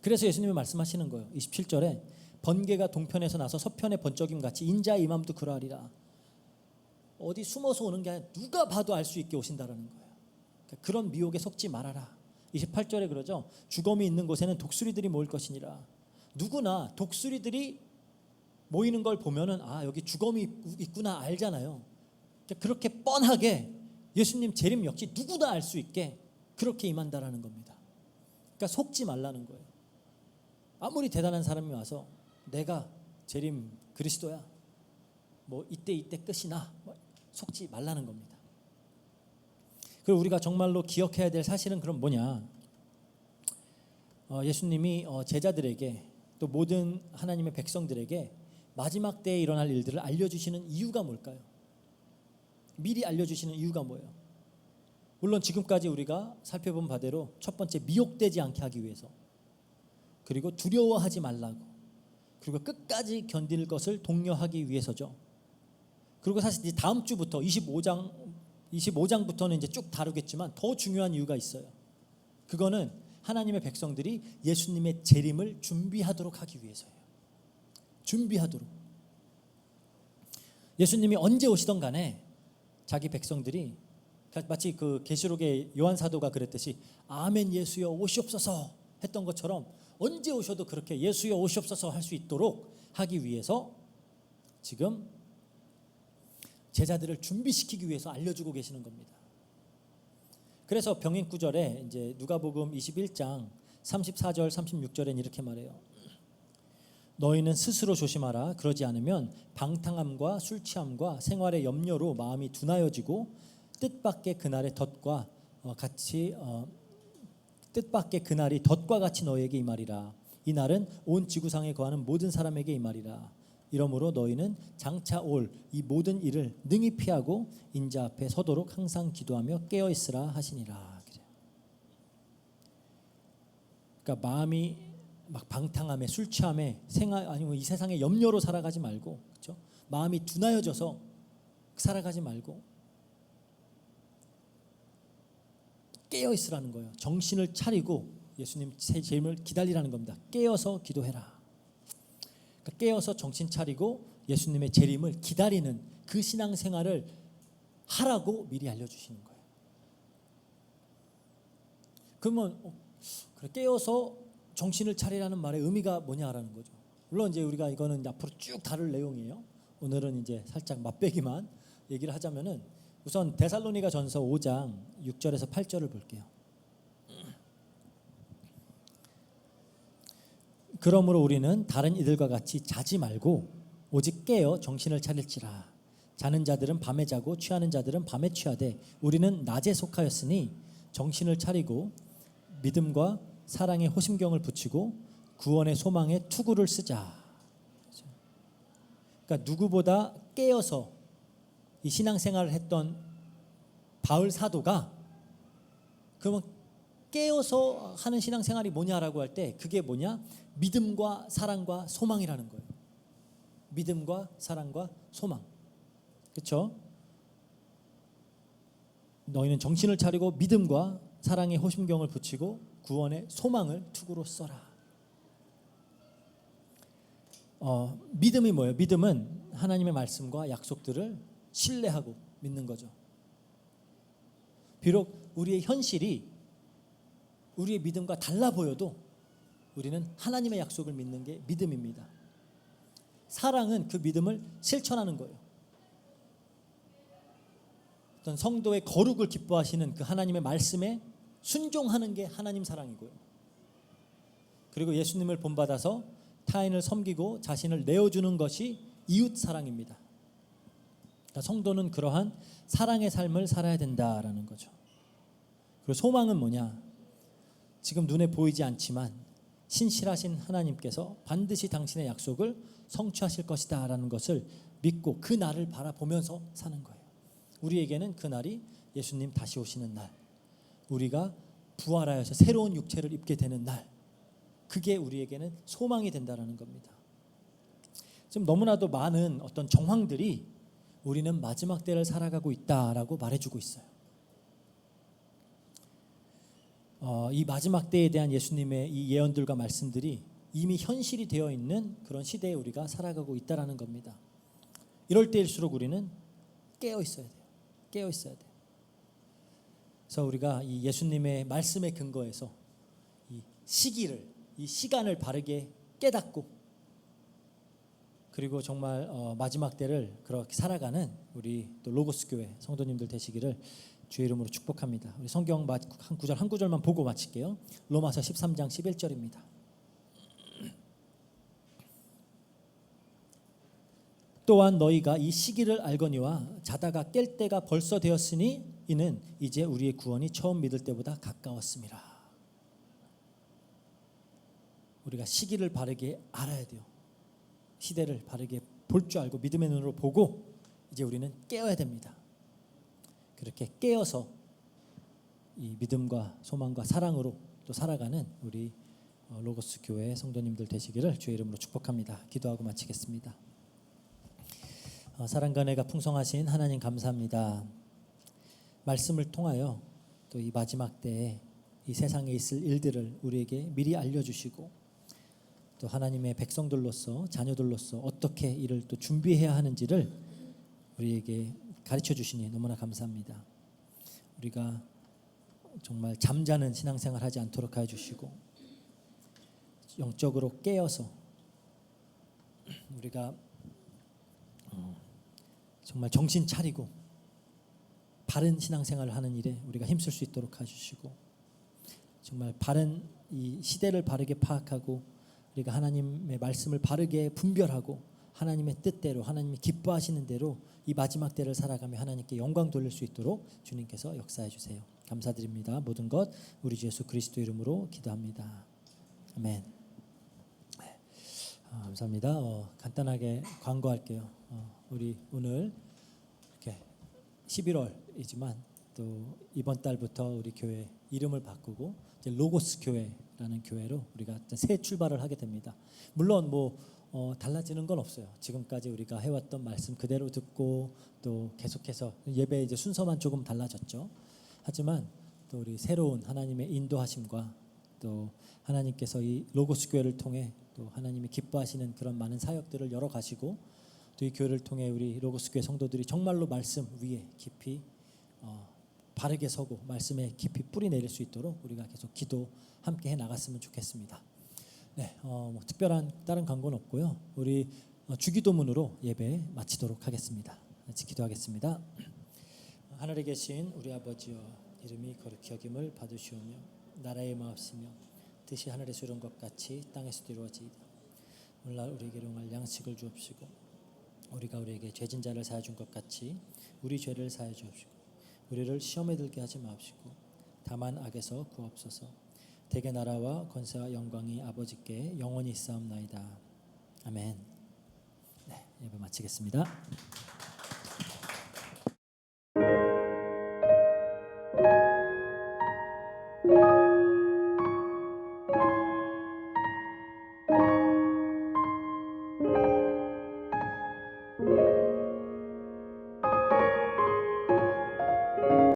그래서 예수님이 말씀하시는 거예요. 27절에 번개가 동편에서 나서 서편에 번쩍임 같이 인자의 임함도 그러하리라. 어디 숨어서 오는 게 아니라 누가 봐도 알 수 있게 오신다라는 거예요. 그러니까 그런 미혹에 속지 말아라. 28절에 그러죠. 주검이 있는 곳에는 독수리들이 모일 것이니라. 누구나 독수리들이 모이는 걸 보면은 여기 주검이 있구나 알잖아요. 그러니까 그렇게 뻔하게 예수님 재림 역시 누구나 알 수 있게 그렇게 임한다라는 겁니다. 그러니까 속지 말라는 거예요. 아무리 대단한 사람이 와서 내가 재림 그리스도야, 뭐 이때 끝이나, 속지 말라는 겁니다. 그리고 우리가 정말로 기억해야 될 사실은 그럼 뭐냐? 예수님이 제자들에게, 또 모든 하나님의 백성들에게 마지막 때에 일어날 일들을 알려주시는 이유가 뭘까요? 미리 알려주시는 이유가 뭐예요? 물론 지금까지 우리가 살펴본 바대로 첫 번째, 미혹되지 않게 하기 위해서, 그리고 두려워하지 말라고, 그리고 끝까지 견딜 것을 독려하기 위해서죠. 그리고 사실 이제 다음 주부터 25장부터는 이제 쭉 다루겠지만 더 중요한 이유가 있어요. 그거는 하나님의 백성들이 예수님의 재림을 준비하도록 하기 위해서예요. 준비하도록. 예수님이 언제 오시던 간에 자기 백성들이 마치 그 계시록의 요한 사도가 그랬듯이 아멘 예수여 오시옵소서 했던 것처럼 언제 오셔도 그렇게 예수여 오시옵소서 할 수 있도록 하기 위해서 지금 제자들을 준비시키기 위해서 알려주고 계시는 겁니다. 그래서 병행 구절에 이제 누가복음 21장 34절 36절엔 이렇게 말해요. 너희는 스스로 조심하라. 그러지 않으면 방탕함과 술 취함과 생활의 염려로 마음이 둔하여지고 뜻밖의 그날의 덫과 뜻밖의 그날이 덫과 같이 너희에게 임하리라. 이 날은 온 지구상에 거하는 모든 사람에게 임하리라. 이러므로 너희는 장차 올 이 모든 일을 능히 피하고 인자 앞에 서도록 항상 기도하며 깨어 있으라 하시니라. 그러니까 마음이 막 방탕함에 술 취함에 생활 아니면 이 세상의 염려로 살아가지 말고, 그렇죠? 마음이 둔하여져서 살아가지 말고 깨어 있으라는 거예요. 정신을 차리고 예수님 재림을 기다리라는 겁니다. 깨어서 기도해라. 그러니까 깨어서 정신 차리고 예수님의 재림을 기다리는 그 신앙생활을 하라고 미리 알려주시는 거예요. 그러면 그래, 깨어서 정신을 차리라는 말의 의미가 뭐냐라는 거죠. 물론 이제 우리가 이거는 앞으로 쭉 다룰 내용이에요. 오늘은 이제 살짝 맛배기만 얘기를 하자면은 우선 데살로니가 전서 5장 6절에서 8절을 볼게요. 그러므로 우리는 다른 이들과 같이 자지 말고 오직 깨어 정신을 차릴지라. 자는 자들은 밤에 자고 취하는 자들은 밤에 취하되 우리는 낮에 속하였으니 정신을 차리고 믿음과 사랑의 호심경을 붙이고 구원의 소망에 투구를 쓰자. 그러니까 누구보다 깨어서 이 신앙생활을 했던 바울 사도가 그러면 깨어서 하는 신앙생활이 뭐냐라고 할 때 그게 뭐냐? 믿음과 사랑과 소망이라는 거예요. 믿음과 사랑과 소망. 그렇죠? 너희는 정신을 차리고 믿음과 사랑의 호심경을 붙이고 구원의 소망을 투구로 써라. 믿음이 뭐예요? 믿음은 하나님의 말씀과 약속들을 신뢰하고 믿는 거죠. 비록 우리의 현실이 우리의 믿음과 달라 보여도 우리는 하나님의 약속을 믿는 게 믿음입니다. 사랑은 그 믿음을 실천하는 거예요. 어떤 성도의 거룩을 기뻐하시는 그 하나님의 말씀에 순종하는 게 하나님 사랑이고요. 그리고 예수님을 본받아서 타인을 섬기고 자신을 내어주는 것이 이웃 사랑입니다. 그러니까 성도는 그러한 사랑의 삶을 살아야 된다라는 거죠. 그리고 소망은 뭐냐? 지금 눈에 보이지 않지만 신실하신 하나님께서 반드시 당신의 약속을 성취하실 것이다 라는 것을 믿고 그 날을 바라보면서 사는 거예요. 우리에게는 그 날이 예수님 다시 오시는 날, 우리가 부활하여서 새로운 육체를 입게 되는 날, 그게 우리에게는 소망이 된다라는 겁니다. 지금 너무나도 많은 어떤 정황들이 우리는 마지막 때를 살아가고 있다라고 말해주고 있어요. 이 마지막 때에 대한 예수님의 이 예언들과 말씀들이 이미 현실이 되어 있는 그런 시대에 우리가 살아가고 있다라는 겁니다. 이럴 때일수록 우리는 깨어 있어야 돼요. 깨어 있어야 돼요. 그래서 우리가 이 예수님의 말씀에 근거해서 이 시기를, 이 시간을 바르게 깨닫고 그리고 정말 마지막 때를 그렇게 살아가는 우리 또 로고스 교회 성도님들 되시기를 주의 이름으로 축복합니다. 우리 성경 한 구절만 보고 마칠게요. 로마서 13장 11절입니다. 또한 너희가 이 시기를 알거니와 자다가 깰 때가 벌써 되었으니 이는 이제 우리의 구원이 처음 믿을 때보다 가까웠습니다. 우리가 시기를 바르게 알아야 돼요. 시대를 바르게 볼 줄 알고 믿음의 눈으로 보고 이제 우리는 깨어야 됩니다. 그렇게 깨어서 이 믿음과 소망과 사랑으로 또 살아가는 우리 로고스 교회 성도님들 되시기를 주의 이름으로 축복합니다. 기도하고 마치겠습니다. 사랑과 은혜가 풍성하신 하나님 감사합니다. 말씀을 통하여 또 이 마지막 때에 이 세상에 있을 일들을 우리에게 미리 알려주시고 또 하나님의 백성들로서 자녀들로서 어떻게 이를 또 준비해야 하는지를 우리에게 가르쳐 주시니 너무나 감사합니다. 우리가 정말 잠자는 신앙생활 하지 않도록 해주시고 영적으로 깨어서 우리가 정말 정신 차리고 바른 신앙생활을 하는 일에 우리가 힘쓸 수 있도록 해주시고 정말 바른 이 시대를 바르게 파악하고 우리가 하나님의 말씀을 바르게 분별하고 하나님의 뜻대로 하나님이 기뻐하시는 대로 이 마지막 때를 살아가며 하나님께 영광 돌릴 수 있도록 주님께서 역사해 주세요. 감사드립니다. 모든 것 우리 주 예수 그리스도 이름으로 기도합니다. 아멘. 감사합니다. 간단하게 광고할게요. 우리 오늘 이렇게 11월이지만 또 이번 달부터 우리 교회 이름을 바꾸고 이제 로고스 교회라는 교회로 우리가 새 출발을 하게 됩니다. 물론 달라지는 건 없어요. 지금까지 우리가 해왔던 말씀 그대로 듣고 또 계속해서 예배 이제 순서만 조금 달라졌죠. 하지만 또 우리 새로운 하나님의 인도하심과 또 하나님께서 이 로고스 교회를 통해 또 하나님이 기뻐하시는 그런 많은 사역들을 열어가시고 또 이 교회를 통해 우리 로고스 교회 성도들이 정말로 말씀 위에 깊이 바르게 서고 말씀에 깊이 뿌리 내릴 수 있도록 우리가 계속 기도 함께 해 나갔으면 좋겠습니다. 네, 특별한 다른 광고는 없고요. 우리 주기도문으로 예배 마치도록 하겠습니다. 같이 기도하겠습니다. 하늘에 계신 우리 아버지여 이름이 거룩히 여김을 받으시오며 나라의 마옵시며 뜻이 하늘에서 이룬 것 같이 땅에서도 이루어지이다. 오늘날 우리에게 용할 양식을 주옵시고 우리가 우리에게 죄진 자를 사해 준 것 같이 우리 죄를 사해 주옵시고 우리를 시험에 들게 하지 마옵시고 다만 악에서 구하옵소서. 대개 나라와 권세와 영광이 아버지께 영원히 있사옵나이다. 아멘. 네, 예배 마치겠습니다.